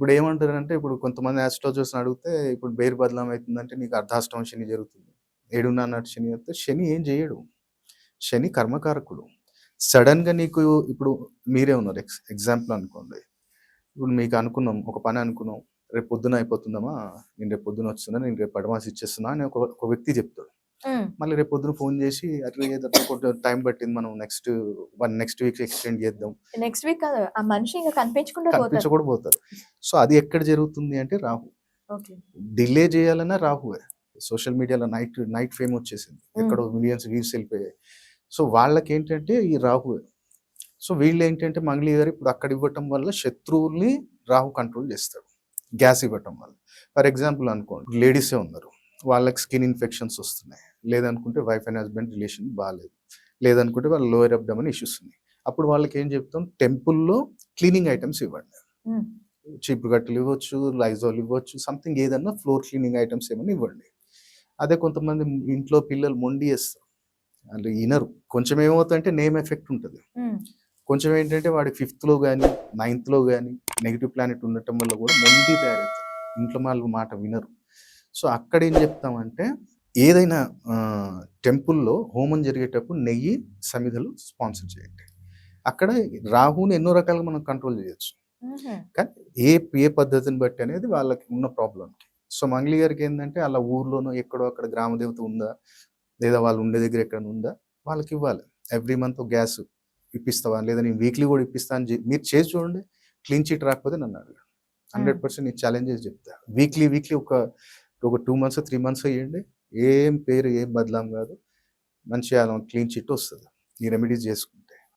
ఇప్పుడు ఏమంటారంటే, ఇప్పుడు కొంతమంది ఆస్ట్రాలజర్స్‌ని అడిగితే, ఇప్పుడు బెయిర్ బదలం అయితుందంటే నీకు అర్ధాష్టమ శని జరుగుతుంది. 7.5 శని వస్తే శని ఏం జేయడు. శని కర్మకారకుడు. సడెన్‌గా నీకు ఇప్పుడు మీరే ఉన్నారు ఎగ్జాంపుల్ అనుకోండి. ఇప్పుడు మీకు అనుకున్నాం, ఒక పని అనుకున్నాం. రేపు పొద్దున అయిపోతుందమ్మా, నేను రేపు పొద్దున వస్తున్నా, నేను రేపు అడ్వాన్స్ ఇచ్చేస్తున్నా అని ఒక వ్యక్తి చెప్తాడు. హ్మ్. మళ్ళీ రేపు పొద్దున ఫోన్ చేసి, అట్లా కొంచెం టైం పట్టింది, మనం నెక్స్ట్ వీక్ ఎక్స్టెండ్ చేద్దాం. నెక్స్ట్ వీక్ కాదు. ఆ మనిషి ఇంక కనిపించకుండా పోతారు. కనిపించకుండా పోతారు. సో అది ఎక్కడ జరుగుతుంది అంటే రాహు. ఓకే. డిలే చేయాలన్నా రాహువే. సోషల్ మీడియాలో నైట్ ఫేమ్ వచ్చేసింది. ఎక్కడో మిలియన్స్ వ్యూస్ వెళ్ళిపోయాయి. సో వాళ్ళకేంటంటే ఈ రాహువే. సో వీళ్ళేంటంటే మంగళి గారు ఇప్పుడు అక్కడ ఇవ్వటం వల్ల శత్రువుల్ని రాహు కంట్రోల్ చేస్తాడు. గ్యాస్ ఇవ్వటం వల్ల. ఫర్ ఎగ్జాంపుల్ అనుకోండి, లేడీసే ఉన్నారు. వాళ్ళకి స్కిన్ ఇన్ఫెక్షన్స్ వస్తున్నాయి. లేదనుకుంటే వైఫ్ అండ్ హస్బెండ్ రిలేషన్ బాలేదు. లేదనుకుంటే వాళ్ళ లోయర్ అబ్డమన్ ఇష్యూస్ ఉన్నాయి. అప్పుడు వాళ్ళకి ఏం చెప్తాం, టెంపుల్‌లో క్లీనింగ్ ఐటెమ్స్ ఇవ్వండి. హ్మ్. చీపురు కట్టలు ఇవ్వచ్చు, లైజాల్ ఇవ్వచ్చు, సంథింగ్ ఏదన్నా ఫ్లోర్ క్లీనింగ్ ఐటెమ్స్ ఏమన్నా ఇవ్వండి. అదే కొంతమంది ఇంట్లో పిల్లలు మొండి చేస్తారు. అంటే ఇనరు. కొంచెం ఏమవుతుందంటే నేమ్ ఎఫెక్ట్ ఉంటది. హ్మ్. కొంచెం ఏంటంటే వాడి 5థ్‌లో గాని, 9థ్‌లో గాని నెగెటివ్ ప్లానెట్ ఉండటం వల్ల కూడా మొండి తయారవుతారు. ఇంట్లో వాళ్ళు మాట వినరు. సో అక్కడేం చెప్తామంటే, ఏదైనా టెంపుల్‌లో హోమం జరిగేటప్పుడు నెయ్యి, సమిధలు స్పాన్సర్ చేయండి. అక్కడ రాహుని ఎన్నో రకాలుగా మనం కంట్రోల్ చేయొచ్చు. హుహు. కానీ ఏ ఏ పద్ధతిని బట్టి అనేది వాళ్ళకి ఉన్న ప్రాబ్లమ్‌కి. సో మంగ్లీ గారికేందంటే అలా ఊర్లోనో ఎక్కడో అక్కడ గ్రామ దేవత ఉందా? లేదా వాళ్ళు ఉండే దగ్గర ఎక్కడైనా ఉందా? వాళ్ళకివ్వాలి. ఎవ్రీ మంత్ గ్యాస్ ఇప్పిస్తావా? లేదా నేను వీక్లీ కూడా ఇప్పిస్తా అని మీరు చేసి చూడండి. క్లీన్ చిట్ రాకపోతే నన్ను అడగండి. 100% నేను ఛాలెంజ్ చేసి చెప్తా. వీక్లీ ఒక 2 మంత్స్, 3 మంత్స్ ఇయ్యండి. ఏం బదలాం కాదు. మంచిగా క్లీన్ చిట్ వస్తది. ఈ రెమెడీస్ చేసుకుంటే.